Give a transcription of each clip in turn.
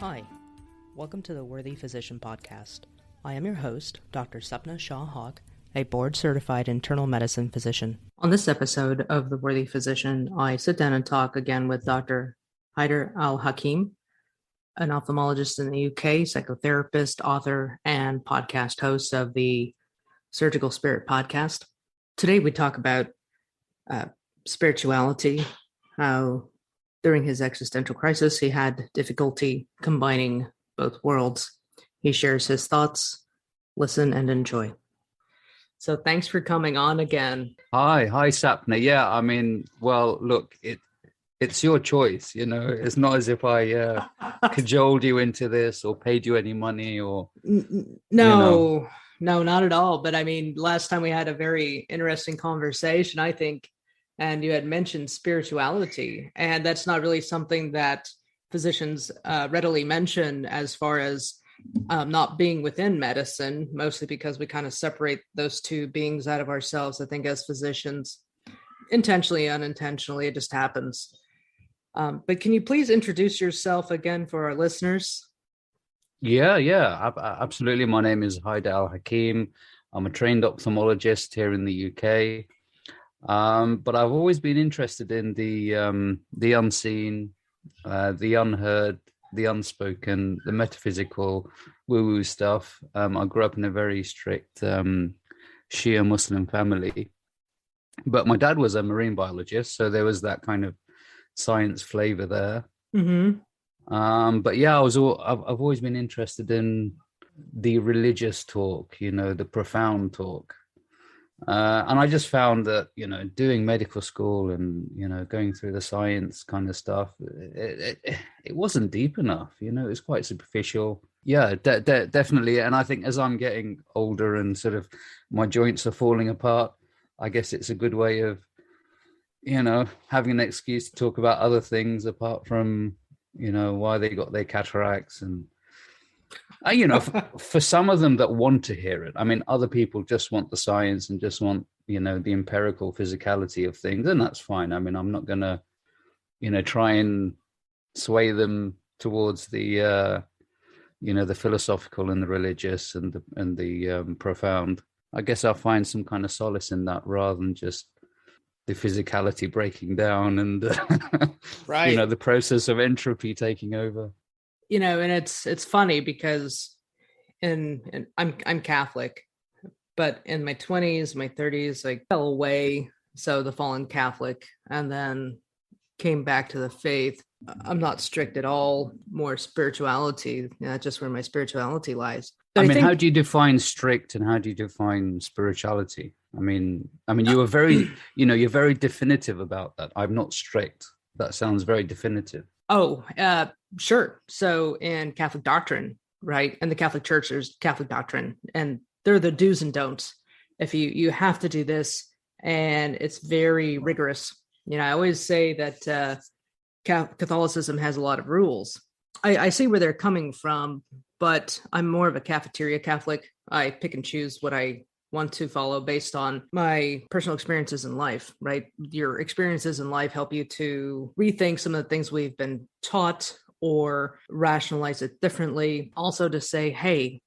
Hi, welcome to the Worthy Physician Podcast. I am your host, Dr. Sapna Shah-Haq, a board-certified internal medicine physician. On this episode of the Worthy Physician, I sit down and talk again with Dr. Haidar Al-Hakim, an ophthalmologist in the UK, psychotherapist, author, and podcast host of the Surgical Spirit podcast. Today we talk about spirituality, how during his existential crisis, he had difficulty combining both worlds. He shares his thoughts. Listen and enjoy. So thanks for coming on again. Hi, Sapna. Yeah, I mean, well, look, it's your choice, you know. It's not as if I cajoled you into this or paid you any money or... No, not at all. But I mean, last time we had a very interesting conversation, I think, and you had mentioned spirituality, and that's not really something that physicians readily mention as far as not being within medicine, mostly because we kind of separate those two beings out of ourselves. I think as physicians, intentionally, unintentionally, it just happens. But can you please introduce yourself again for our listeners? Yeah, absolutely. My name is Haidar Al-Hakim. I'm a trained ophthalmologist here in the UK. But I've always been interested in the unseen, the unheard, the unspoken, the metaphysical, woo-woo stuff. I grew up in a very strict Shia Muslim family, but my dad was a marine biologist, so there was that kind of science flavor there. Mm-hmm. But yeah, I've always been interested in the religious talk, you know, the profound talk. And I just found that, you know, doing medical school and, you know, going through the science kind of stuff, it wasn't deep enough, you know, it was quite superficial. Yeah, definitely. And I think as I'm getting older and sort of my joints are falling apart, I guess it's a good way of, you know, having an excuse to talk about other things apart from, you know, why they got their cataracts and, you know, for some of them that want to hear it. I mean, other people just want the science and just want, you know, the empirical physicality of things, and that's fine. I mean, I'm not going to, you know, try and sway them towards the, you know, the philosophical and the religious and the profound. I guess I'll find some kind of solace in that rather than just the physicality breaking down and, Right. you know, the process of entropy taking over. You know, and it's funny because I'm Catholic, but in my 20s, my 30s, I fell away. So the fallen Catholic, and then came back to the faith. I'm not strict at all, more spirituality. That's just where my spirituality lies. But I mean, how do you define strict and how do you define spirituality? I mean, you were very, you know, you're very definitive about that. I'm not strict. That sounds very definitive. Oh, sure. So in Catholic doctrine, right, in the Catholic Church, there's Catholic doctrine, and there are the do's and don'ts. If you have to do this, and it's very rigorous. You know, I always say that Catholicism has a lot of rules. I see where they're coming from, but I'm more of a cafeteria Catholic. I pick and choose what I want to follow based on my personal experiences in life, right? Your experiences in life help you to rethink some of the things we've been taught or rationalize it differently. Also to say, hey,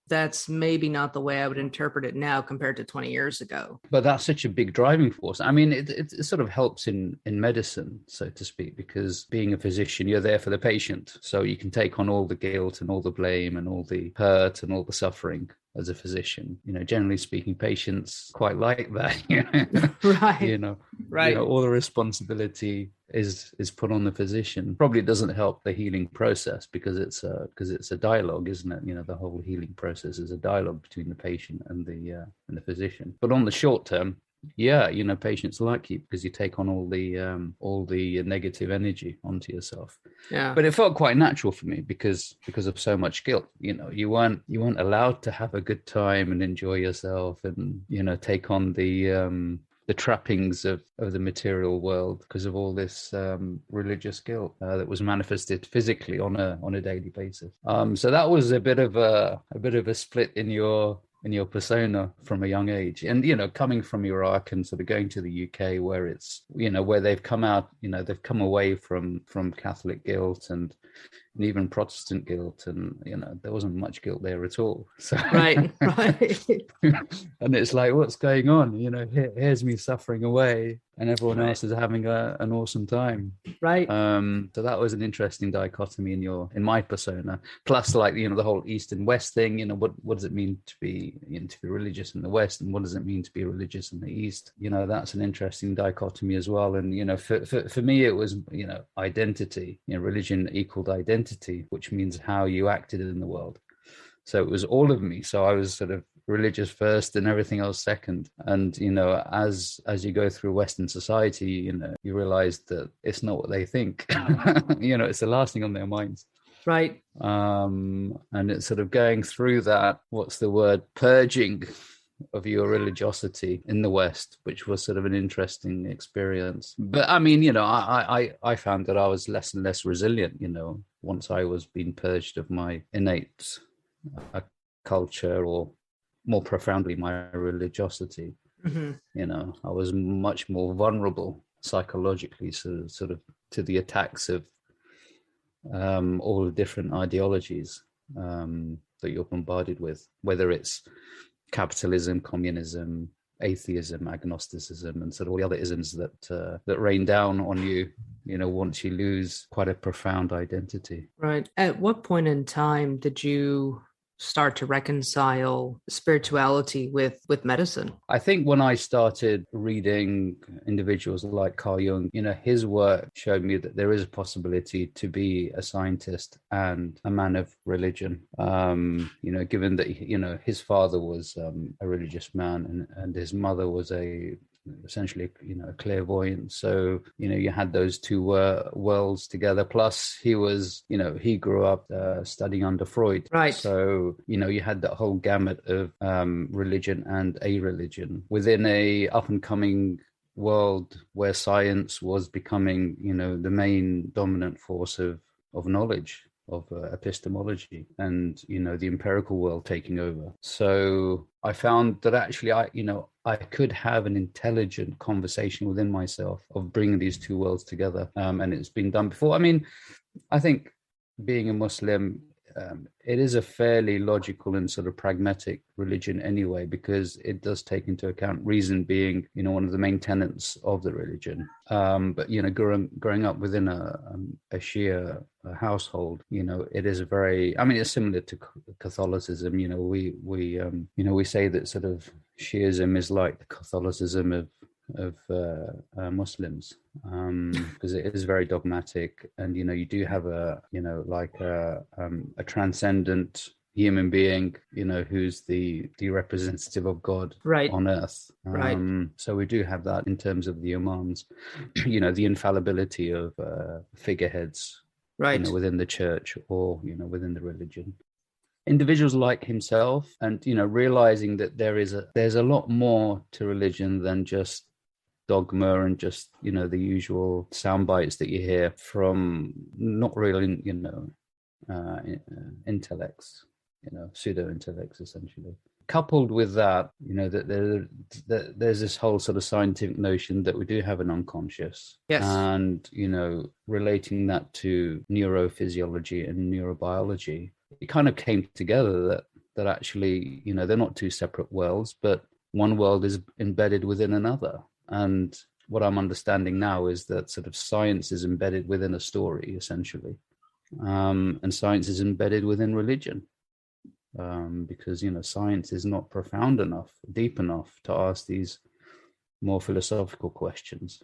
that's maybe not the way I would interpret it now compared to 20 years ago. But that's such a big driving force. I mean, it sort of helps in medicine, so to speak, because being a physician, you're there for the patient. So you can take on all the guilt and all the blame and all the hurt and all the suffering as a physician. You know, generally speaking, patients quite like that. Right. You know, all the responsibility is put on the physician. Probably doesn't help the healing process because it's a dialogue, isn't it? You know, the whole healing process is a dialogue between the patient and the physician. But on the short term, yeah, you know, patients like you because you take on all the negative energy onto yourself. Yeah. But it felt quite natural for me because of so much guilt. You know, you weren't allowed to have a good time and enjoy yourself and, you know, take on the trappings of the material world because of all this religious guilt that was manifested physically on a daily basis. So that was a bit of a split in your persona from a young age. And, you know, coming from Iraq and sort of going to the UK where it's, you know, where they've come out, you know, they've come away from Catholic guilt and, and even Protestant guilt, and there wasn't much guilt there at all. So Right. and it's like, what's going on? Here's me suffering away, and everyone else is having an awesome time. Right. So that was an interesting dichotomy in my persona. Plus, like, the whole East and West thing. What does it mean to be religious in the West, and what does it mean to be religious in the East? That's an interesting dichotomy as well. And for me, it was identity. Religion equaled identity, which means how you acted in the world. So it was all of me. So I was sort of religious first and everything else second. And as you go through Western society, you realize that it's not what they think. It's the last thing on their minds. Right. And it's sort of going through that, what's the word, purging of your religiosity in the West, which was sort of an interesting experience. But I mean, I found that I was less and less resilient, once I was being purged of my innate culture, or more profoundly my religiosity. I was much more vulnerable psychologically, sort of to the attacks of all the different ideologies that you're bombarded with, whether it's capitalism, communism, atheism, agnosticism, and sort of all the other isms that rain down on you, once you lose quite a profound identity. Right. At what point in time did you start to reconcile spirituality with medicine? I think when I started reading individuals like Carl Jung, his work showed me that there is a possibility to be a scientist and a man of religion. Given that his father was a religious man, and his mother was essentially a clairvoyant. So you had those two worlds together. Plus he was he grew up studying under Freud, right? So you had that whole gamut of religion and a religion within a up and coming world where science was becoming the main dominant force of knowledge, of epistemology, and the empirical world taking over. So I found that actually I could have an intelligent conversation within myself of bringing these two worlds together, and it's been done before. I mean, I think being a Muslim, it is a fairly logical and sort of pragmatic religion anyway, because it does take into account reason being, one of the main tenets of the religion. But growing up within a Shia household, it is it's similar to Catholicism. We say that sort of Shiism is like the Catholicism of Muslims, because it is very dogmatic, and you do have a transcendent human being, who's the representative of God, right, on earth. Right. So we do have that in terms of the imams, the infallibility of figureheads, right, within the church or within the religion. Individuals like himself, and realizing that there's a lot more to religion than just dogma and just the usual sound bites that you hear from not really intellects, pseudo intellects, essentially. Coupled with that, that there's this whole sort of scientific notion that we do have an unconscious. Yes. And relating that to neurophysiology and neurobiology, it kind of came together that actually they're not two separate worlds, but one world is embedded within another. And what I'm understanding now is that sort of science is embedded within a story, essentially. And science is embedded within religion, because, science is not profound enough, deep enough to ask these more philosophical questions.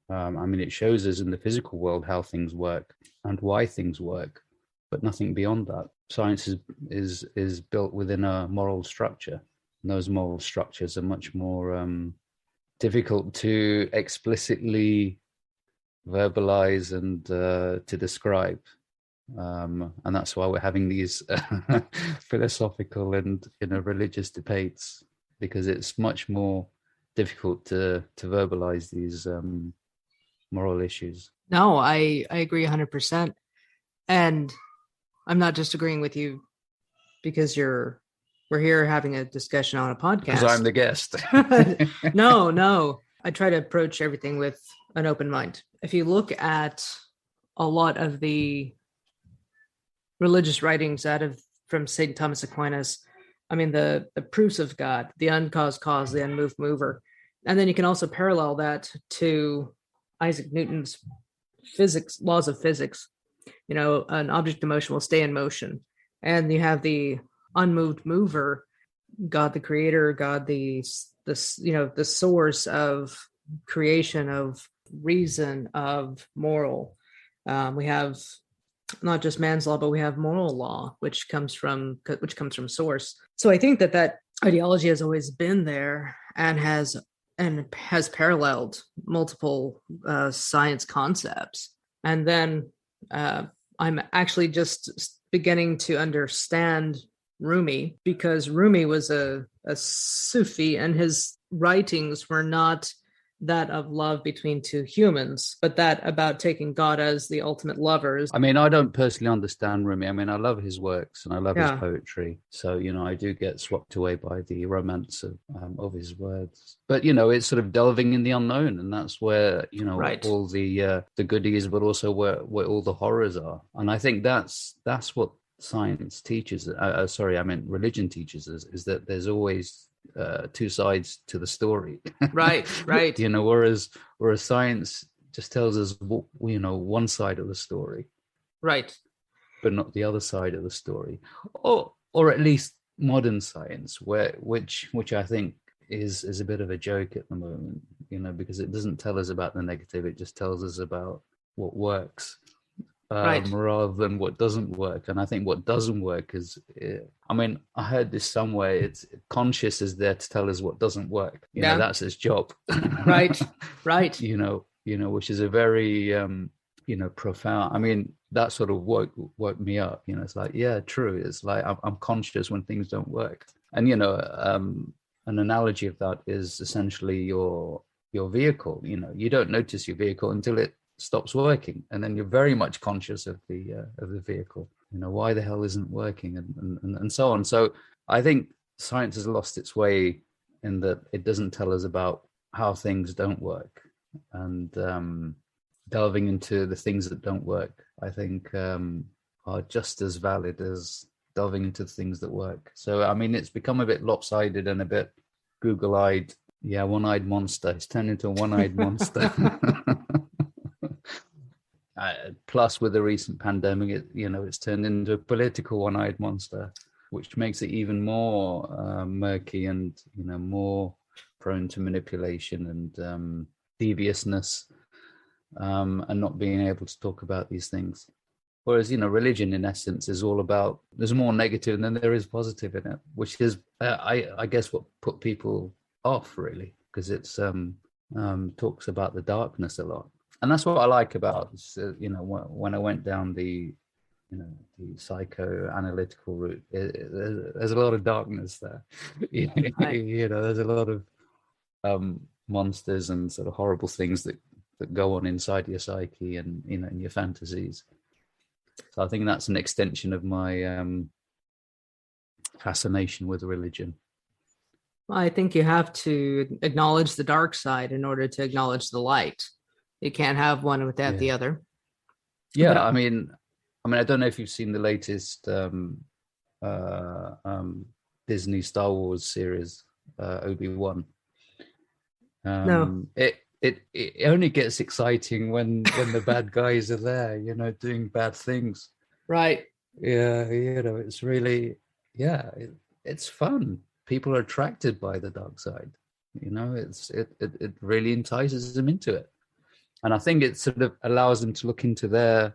It shows us in the physical world how things work and why things work, but nothing beyond that. Science is built within a moral structure. And those moral structures are much more difficult to explicitly verbalize and to describe, and that's why we're having these philosophical and religious debates, because it's much more difficult to verbalize these moral issues. No, I agree 100%, and I'm not just agreeing with you because we're here having a discussion on a podcast. Because I'm the guest. No. I try to approach everything with an open mind. If you look at a lot of the religious writings out of from St. Thomas Aquinas. I mean, the proofs of God, the uncaused cause, the unmoved mover. And then you can also parallel that to Isaac Newton's physics, laws of physics. You know, an object in motion will stay in motion. And you have the unmoved mover, God the creator, God the source of creation, of reason, of moral. We have not just man's law, but we have moral law, which comes from source. So I think that ideology has always been there and has paralleled multiple science concepts. And then I'm actually just beginning to understand Rumi, because Rumi was a Sufi, and his writings were not that of love between two humans, but that about taking God as the ultimate lovers. I mean, I don't personally understand Rumi. I mean, I love his works and I love his poetry. So, I do get swept away by the romance of his words. But, it's sort of delving in the unknown. And that's where, all the goodies, but also where all the horrors are. And I think that's what science teaches. Religion teaches us, is that there's always two sides to the story. Right. Whereas science just tells us one side of the story, right, but not the other side of the story, or at least modern science, which I think is a bit of a joke at the moment, because it doesn't tell us about the negative, it just tells us about what works. Rather than what doesn't work. And I think what doesn't work is, I heard this somewhere, it's conscious is there to tell us what doesn't work. That's its job. Right. Which is a very, profound, that sort of woke me up, it's like, yeah, true. It's like, I'm conscious when things don't work. And, an analogy of that is essentially your vehicle. You don't notice your vehicle until it stops working, and then you're very much conscious of the vehicle, why the hell isn't working, and so on. So I think science has lost its way in that it doesn't tell us about how things don't work, and delving into the things that don't work, I think are just as valid as delving into the things that work. So it's become a bit lopsided and a bit Google-eyed. One-eyed monster. It's turned into a one-eyed monster. Plus, with the recent pandemic, it's turned into a political one-eyed monster, which makes it even more murky and more prone to manipulation and deviousness, and not being able to talk about these things. Whereas religion, in essence, is all about, there's more negative than there is positive in it, which is I guess what put people off, really, because it's talks about the darkness a lot. And that's what I like about, when I went down the psychoanalytical route, there's a lot of darkness there. There's a lot of monsters and sort of horrible things that go on inside your psyche and, in your fantasies. So I think that's an extension of my fascination with religion. Well, I think you have to acknowledge the dark side in order to acknowledge the light. You can't have one without the other. Yeah, but, I don't know if you've seen the latest Disney Star Wars series, Obi-Wan. No. It only gets exciting when the bad guys are there, doing bad things. Right. Yeah, it's really, it's fun. People are attracted by the dark side. It really entices them into it. And I think it sort of allows them to look into their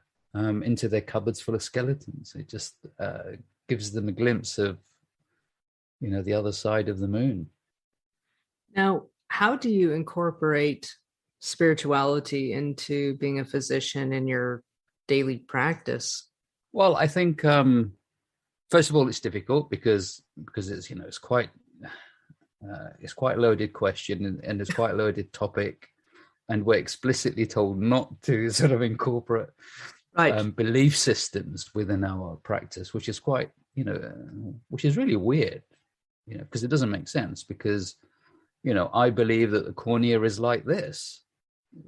cupboards full of skeletons. It just gives them a glimpse of, the other side of the moon. Now, how do you incorporate spirituality into being a physician in your daily practice? Well, I think, first of all, it's difficult because it's, it's quite a loaded question and it's quite a loaded topic. And we're explicitly told not to sort of incorporate belief systems within our practice, which is quite, which is really weird, because it doesn't make sense. Because, I believe that the cornea is like this,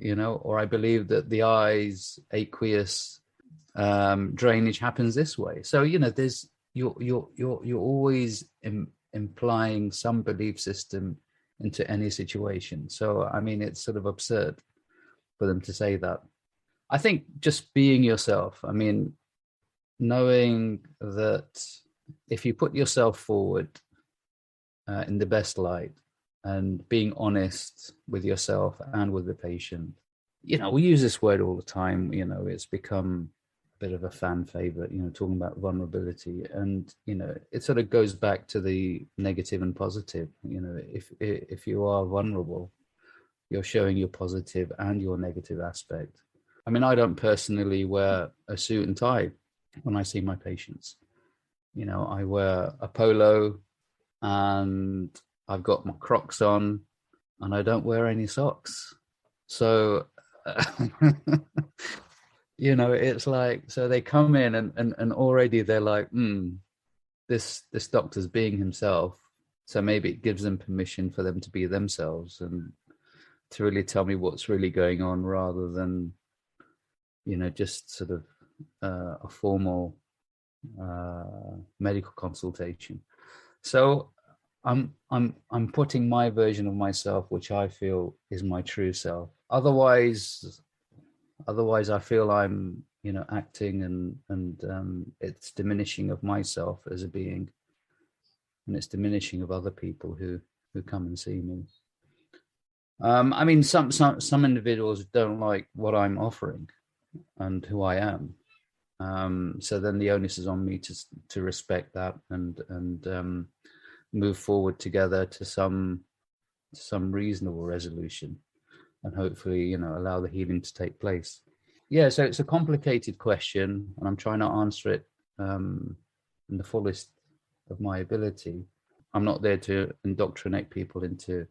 or I believe that the eye's aqueous drainage happens this way. So, there's you're always implying some belief system into any situation. So, I mean, it's sort of absurd for them to say that. I think just being yourself, I mean, knowing that if you put yourself forward in the best light and being honest with yourself and with the patient, we use this word all the time, it's become a bit of a fan favorite, talking about vulnerability. And, it sort of goes back to the negative and positive. If you are vulnerable, you're showing your positive and your negative aspect. I mean, I don't personally wear a suit and tie when I see my patients. I wear a polo and I've got my Crocs on and I don't wear any socks. So, it's like, so they come in and already they're like, this doctor's being himself. So maybe it gives them permission for them to be themselves and to really tell me what's really going on, rather than, just sort of a formal medical consultation. So I'm putting my version of myself, which I feel is my true self. Otherwise I feel I'm, acting and it's diminishing of myself as a being, and it's diminishing of other people who come and see me. I mean, some individuals don't like what I'm offering and who I am. So then the onus is on me to respect that and move forward together to some reasonable resolution, and hopefully, allow the healing to take place. Yeah, so it's a complicated question, and I'm trying to answer it in the fullest of my ability. I'm not there to indoctrinate people into,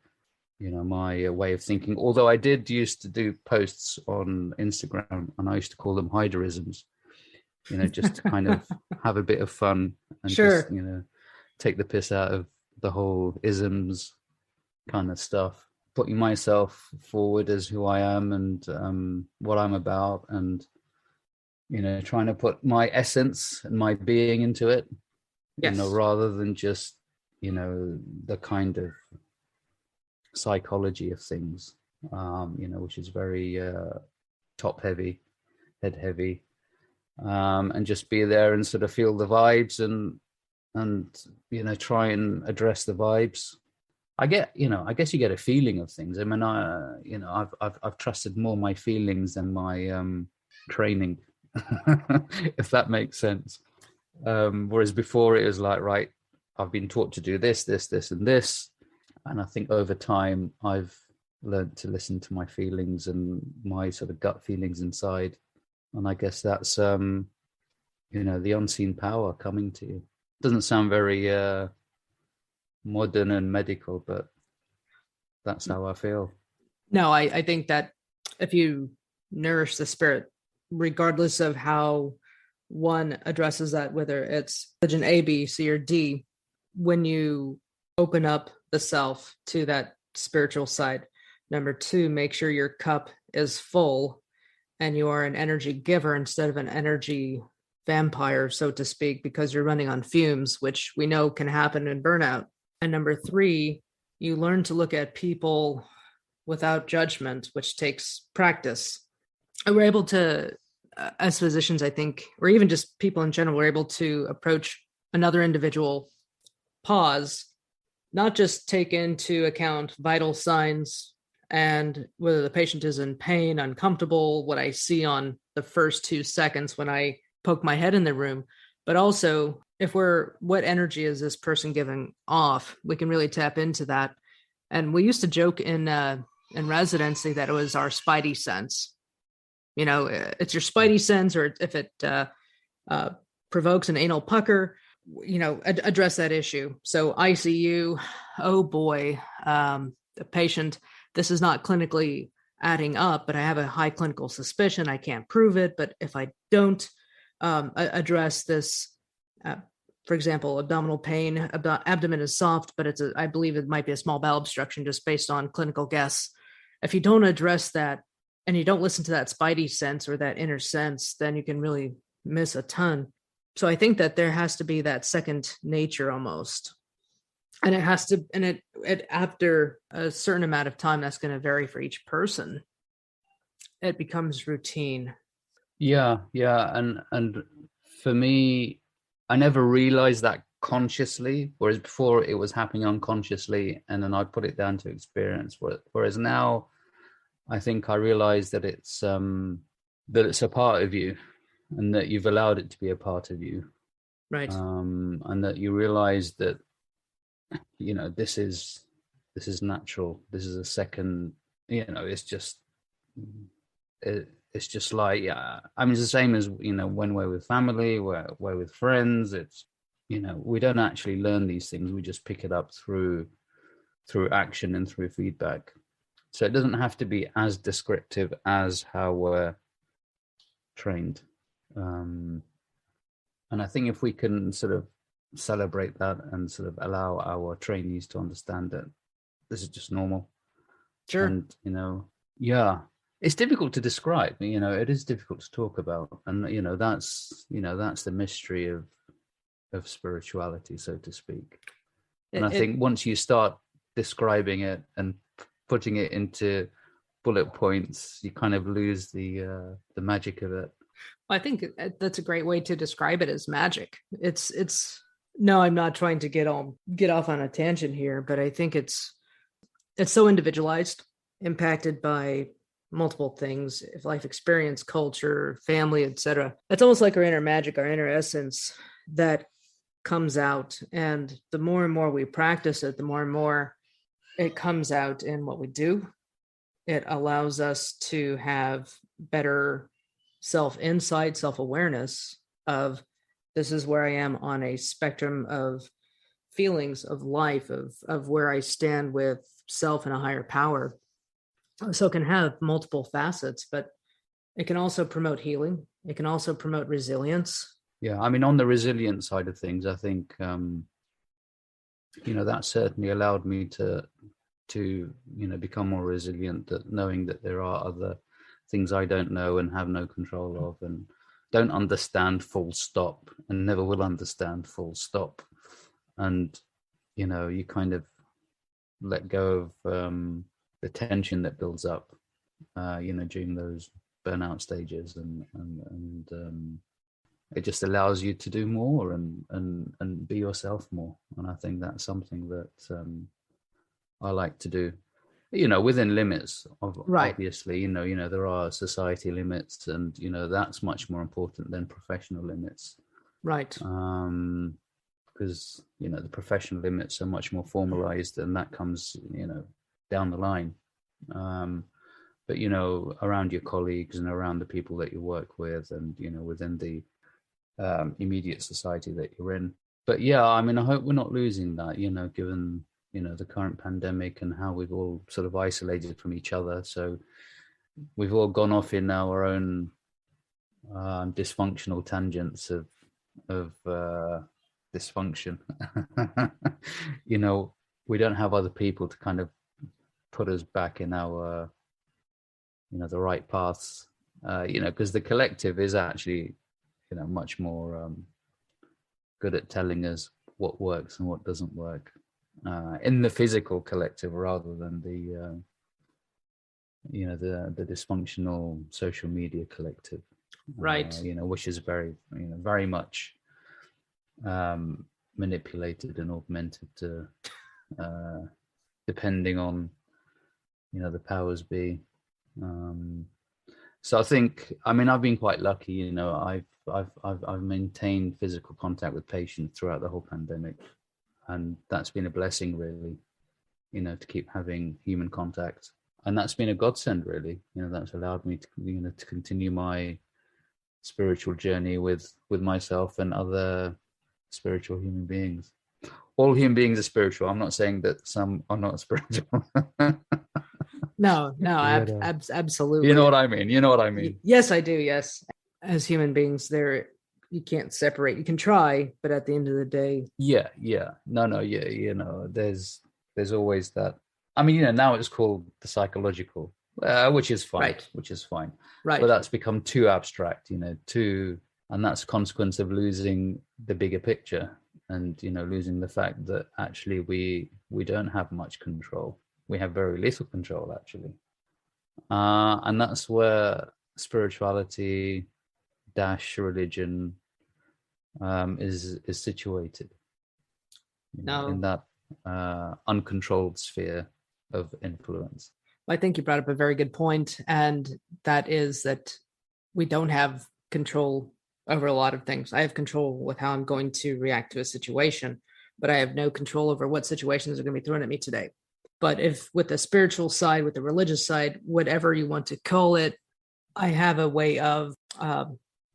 my way of thinking. Although I did used to do posts on Instagram, and I used to call them Haidarisms, just to kind of have a bit of fun and Sure. just, take the piss out of the whole isms kind of stuff. Putting myself forward as who I am and what I'm about, and, trying to put my essence and my being into it, Yes. rather than just, the kind of psychology of things, which is very top heavy, head heavy, and just be there and sort of feel the vibes and try and address the vibes. I guess you get a feeling of things. I mean, I've trusted more my feelings than my training, if that makes sense. Whereas before it was like, right, I've been taught to do this, and this. And I think over time, I've learned to listen to my feelings and my sort of gut feelings inside. And I guess that's, the unseen power coming to you. Doesn't sound very modern and medical, but that's how I feel. No, I think that if you nourish the spirit, regardless of how one addresses that, whether it's religion A, B, C, or D, when you open up the self to that spiritual side. Number two, make sure your cup is full and you are an energy giver instead of an energy vampire, so to speak, because you're running on fumes, which we know can happen in burnout. And number three, you learn to look at people without judgment, which takes practice. And we're able to, as physicians, I think, or even just people in general, we're able to approach another individual, pause, not just take into account vital signs and whether the patient is in pain, uncomfortable, what I see on the first 2 seconds when I poke my head in the room, but also what energy is this person giving off? We can really tap into that. And we used to joke in residency that it was our spidey sense. It's your spidey sense, or if it provokes an anal pucker, address that issue. So ICU, oh boy, the patient, this is not clinically adding up, but I have a high clinical suspicion. I can't prove it, but if I don't address this, for example, abdominal pain, abdomen is soft, but I believe it might be a small bowel obstruction just based on clinical guess. If you don't address that and you don't listen to that spidey sense or that inner sense, then you can really miss a ton. So I think that there has to be that second nature almost. And it has to, and it after a certain amount of time, that's going to vary for each person. It becomes routine. Yeah, yeah. And for me, I never realized that consciously, whereas before it was happening unconsciously, and then I put it down to experience. Whereas now I think I realize that it's a part of you, and that you've allowed it to be a part of you. Right. And that you realize that, this is natural. This is a second, it's just like, yeah, I mean, it's the same as, when we're with family, we're with friends. It's, we don't actually learn these things. We just pick it up through action and through feedback. So it doesn't have to be as descriptive as how we're trained. And I think if we can sort of celebrate that and sort of allow our trainees to understand that this is just normal. Sure. And, yeah, it's difficult to describe, it is difficult to talk about. And, that's the mystery of spirituality, so to speak. And I think once you start describing it and putting it into bullet points, you kind of lose the magic of it. I think that's a great way to describe it, as magic. It's no, I'm not trying to get off on a tangent here, but I think it's so individualized, impacted by multiple things, life experience, culture, family, etc. It's almost like our inner magic, our inner essence that comes out. And the more and more we practice it, the more and more it comes out in what we do. It allows us to have better self-insight, self-awareness of, this is where I am on a spectrum of feelings of life, of where I stand with self and a higher power. So it can have multiple facets, but it can also promote healing. It can also promote resilience. Yeah, I mean, on the resilience side of things, I think, that certainly allowed me to become more resilient, that knowing that there are other things I don't know and have no control of and don't understand, full stop, and never will understand, full stop. And, you kind of let go of the tension that builds up, during those burnout stages, and it just allows you to do more and be yourself more. And I think that's something that I like to do, within limits of, right. Obviously, there are society limits, and, that's much more important than professional limits. Right. Because, the professional limits are much more formalized, and that comes, down the line. But, around your colleagues and around the people that you work with, and, within the immediate society that you're in. But yeah, I mean, I hope we're not losing that, given, the current pandemic and how we've all sort of isolated from each other. So we've all gone off in our own dysfunctional tangents of dysfunction. We don't have other people to kind of put us back in our, the right paths, because the collective is actually, much more good at telling us what works and what doesn't work, in the physical collective, rather than the the dysfunctional social media collective, Right. Which is very, very much manipulated and augmented to, depending on, the powers be. So I think, I mean, I've been quite lucky, I've maintained physical contact with patients throughout the whole pandemic, and that's been a blessing, really, to keep having human contact, and that's been a godsend, really. That's allowed me to, to continue my spiritual journey with myself and other spiritual human beings. All human beings are spiritual. I'm not saying that some are not spiritual. No, absolutely. You know what I mean? Yes, I do. Yes. As human beings, you can't separate. You can try, but at the end of the day. Yeah. No, yeah. There's always that. I mean, now it's called the psychological, which is fine. Right. Which is fine. Right. But that's become too abstract, too And that's a consequence of losing the bigger picture, and, you know, losing the fact that actually we don't have much control. We have very little control, actually. And that's where spirituality dash religion is situated, you know, in No, that uncontrolled sphere of influence. I think you brought up a very good point, and that is that we don't have control over a lot of things. I have control with how I'm going to react to a situation, but I have no control over what situations are going to be thrown at me today. But if with the spiritual side, with the religious side, whatever you want to call it, I have a way of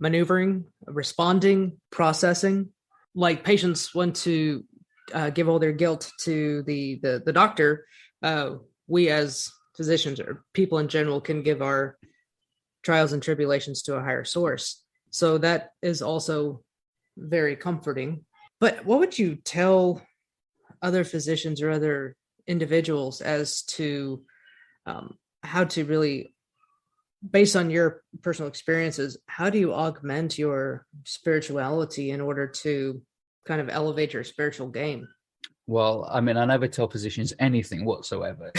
maneuvering, responding, processing. Like patients want to give all their guilt to the doctor. We as physicians or people in general can give our trials and tribulations to a higher source. So that is also very comforting. But what would you tell other physicians or other individuals as to how to really, based on your personal experiences, how do you augment your spirituality in order to kind of elevate your spiritual game? Well, I mean, I never tell physicians anything whatsoever.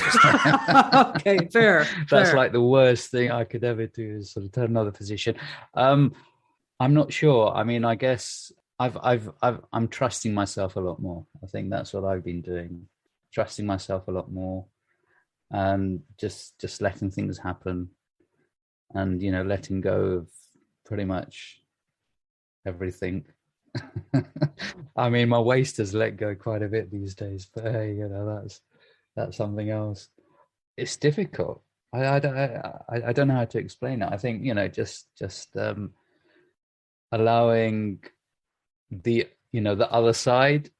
Okay, fair. That's fair. like the worst thing I could ever do, is sort of tell another physician. I'm not sure. I mean, I guess I'm trusting myself a lot more. I think that's what I've been doing, trusting myself a lot more, and just letting things happen, and, you know, letting go of pretty much everything. I mean, my waist has let go quite a bit these days, but hey, you know, that's something else. It's difficult. I don't know how to explain it. I think, you know, just allowing the, you know, the other side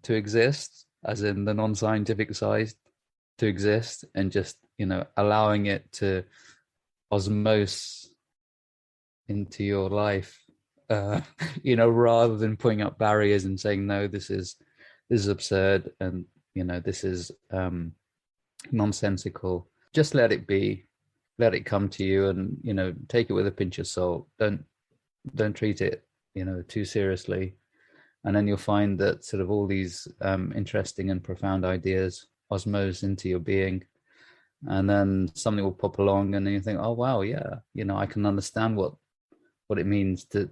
to exist, as in the non-scientific side to exist, and just, you know, allowing it to osmose into your life, you know, rather than putting up barriers and saying, no, this is absurd, and, you know, this is nonsensical. Just let it be, let it come to you, and, you know, take it with a pinch of salt. Don't treat it, you know, too seriously, and then you'll find that sort of all these interesting and profound ideas osmose into your being, and then something will pop along, and then you think, oh wow, yeah, you know, I can understand what it means to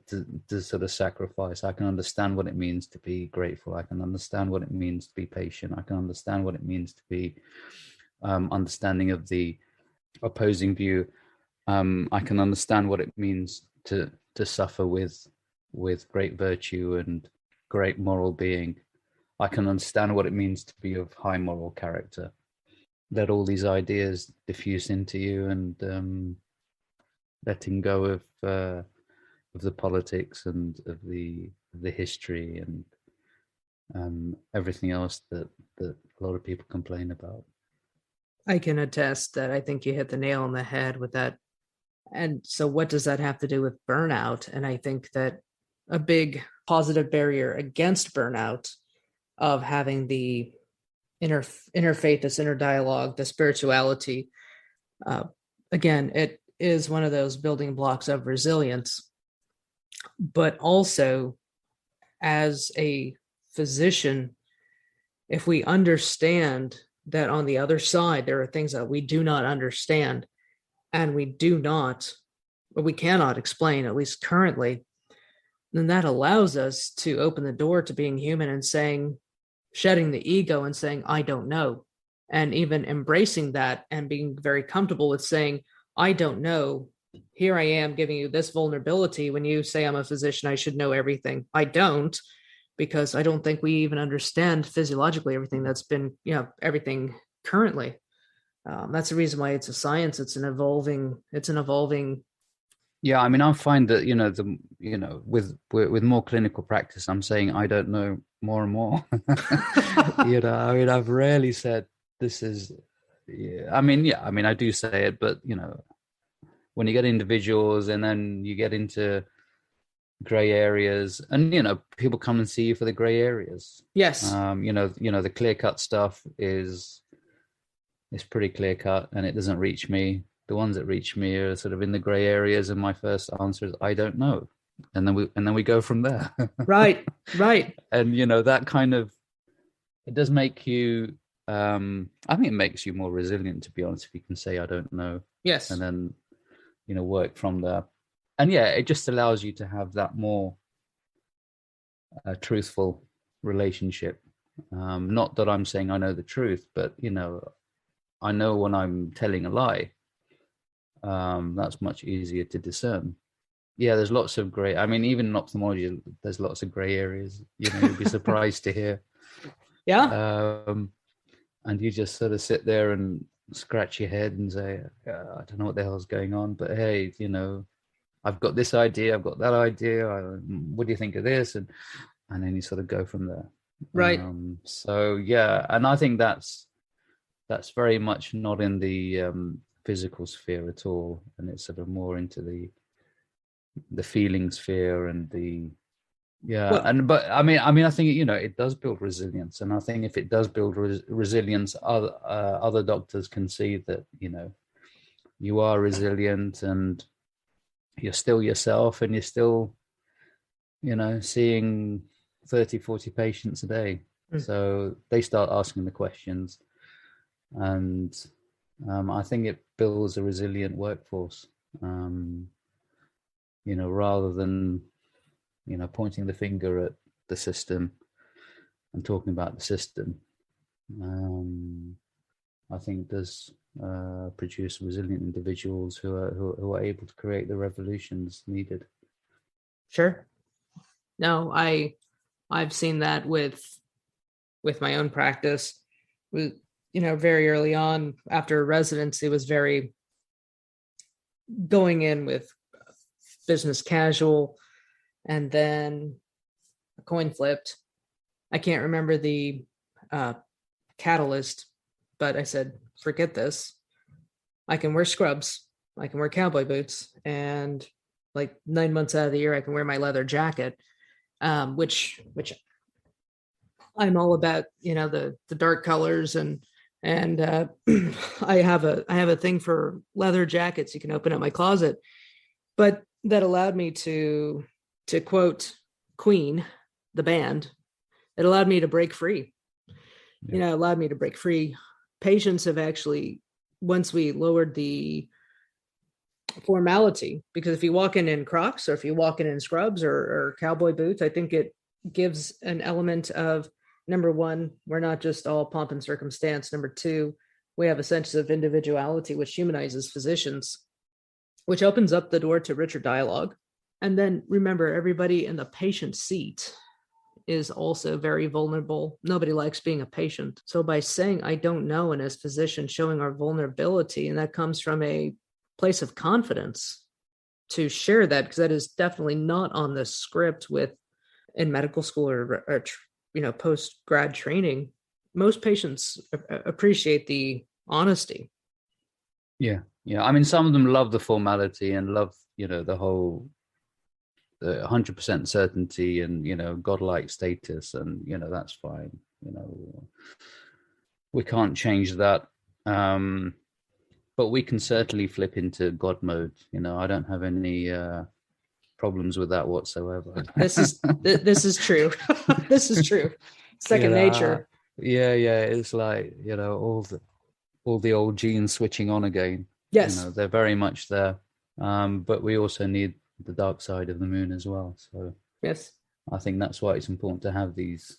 sort of sacrifice. I can understand what it means to be grateful. I can understand what it means to be patient. I can understand what it means to be understanding of the opposing view. I can understand what it means to suffer with great virtue and great moral being. I can understand what it means to be of high moral character. Let all these ideas diffuse into you, and letting go of the politics and of the history and everything else that a lot of people complain about. I can attest that I think you hit the nail on the head with that. And so, what does that have to do with burnout? And I think that a big positive barrier against burnout of having the inner faith, this inner dialogue, the spirituality, again, it is one of those building blocks of resilience. But also, as a physician, if we understand that on the other side there are things that we do not understand and we do not, or we cannot explain, at least currently, then that allows us to open the door to being human and saying, shedding the ego and saying, I don't know. And even embracing that and being very comfortable with saying, I don't know. Here I am giving you this vulnerability. When you say I'm a physician, I should know everything. I don't, because I don't think we even understand physiologically everything that's been, you know, everything currently. That's the reason why it's a science. It's an evolving. Yeah, I mean, I find that, you know, with more clinical practice, I'm saying I don't know more and more. You know, I mean, I've rarely said this is. Yeah, I mean, I do say it, but, you know, when you get individuals and then you get into gray areas, and, you know, people come and see you for the gray areas. Yes. You know, the clear cut stuff is pretty clear cut, and it doesn't reach me. The ones that reach me are sort of in the gray areas, and my first answer is I don't know. and then we go from there. Right. And that kind of, it does make you, I think it makes you more resilient, to be honest, if you can say I don't know. Yes. And then work from there. And yeah, it just allows you to have that more truthful relationship. Not that I'm saying I know the truth, but I know when I'm telling a lie. That's much easier to discern. Yeah, there's lots of gray. I mean, even in ophthalmology, there's lots of gray areas. You'll be surprised to hear. Yeah. And you just sort of sit there and scratch your head and say, I don't know what the hell's going on, but hey, I've got this idea, I've got that idea. What do you think of this? And then you sort of go from there. Right. So yeah, and I think that's very much not in the physical sphere at all, and it's sort of more into the feeling sphere and the but I mean I think it does build resilience, and I think if it does build resilience, other doctors can see that you are resilient and you're still yourself, and you're still seeing 30-40 patients a day. So they start asking the questions, and I think it builds a resilient workforce, rather than pointing the finger at the system and talking about the system. I think does produce resilient individuals who are able to create the revolutions needed. Sure. No, I've seen that with my own practice. Very early on after residency, was very going in with business casual, and then a coin flipped. I can't remember the catalyst, but I said, forget this. I can wear scrubs. I can wear cowboy boots. And like 9 months out of the year, I can wear my leather jacket, which I'm all about, the dark colors and I have a thing for leather jackets. You can open up my closet, but that allowed me to quote Queen, the band. It allowed me to break free. Yeah. It allowed me to break free. Patients have actually, once we lowered the formality, because if you walk in Crocs, or if you walk in scrubs or cowboy boots, I think it gives an element of, number one, we're not just all pomp and circumstance. Number two, we have a sense of individuality, which humanizes physicians, which opens up the door to richer dialogue. And then remember, everybody in the patient seat is also very vulnerable. Nobody likes being a patient. So by saying, I don't know, and as physicians showing our vulnerability, and that comes from a place of confidence to share that, because that is definitely not on the script in medical school or post-grad training. Most patients appreciate the honesty. Yeah. I mean, some of them love the formality and love, the whole 100% certainty and, godlike status, and, that's fine. We can't change that. But we can certainly flip into God mode. I don't have any problems with that whatsoever. This is true. This is true. Second nature. Yeah. It's like, all the old genes switching on again. Yes. They're very much there. But we also need the dark side of the moon as well. So yes, I think that's why it's important to have these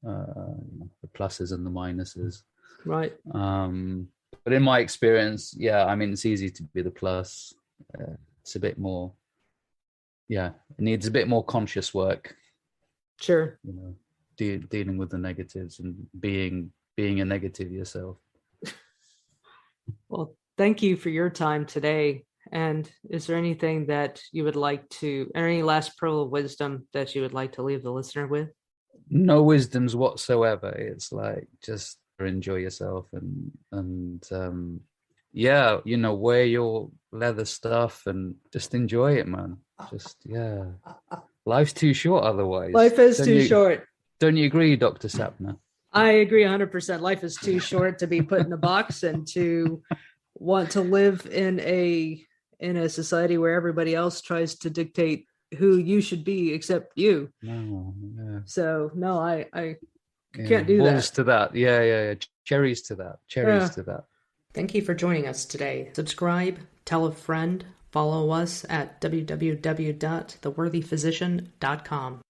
the pluses and the minuses. Right. But in my experience, I mean, it's easy to be the plus. It's a bit more, it needs a bit more conscious work. Sure. Dealing with the negatives and being a negative yourself. Well, thank you for your time today. And is there anything that you would like to, or any last pearl of wisdom that you would like to leave the listener with? No wisdoms whatsoever. It's like, just enjoy yourself and wear your leather stuff and just enjoy it, man. Just life's too short otherwise. Life is too short. Don't you agree, Dr. Sapna? I agree 100%. Life is too short to be put in a box and to want to live in a society where everybody else tries to dictate who you should be except you. No, yeah. So no, I Yeah. can't do Balls that. to that. Yeah. Cherries to that. Cherries to that. Thank you for joining us today. Subscribe, tell a friend, follow us at www.theworthyphysician.com.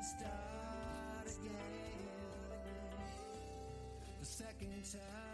Start again the second time.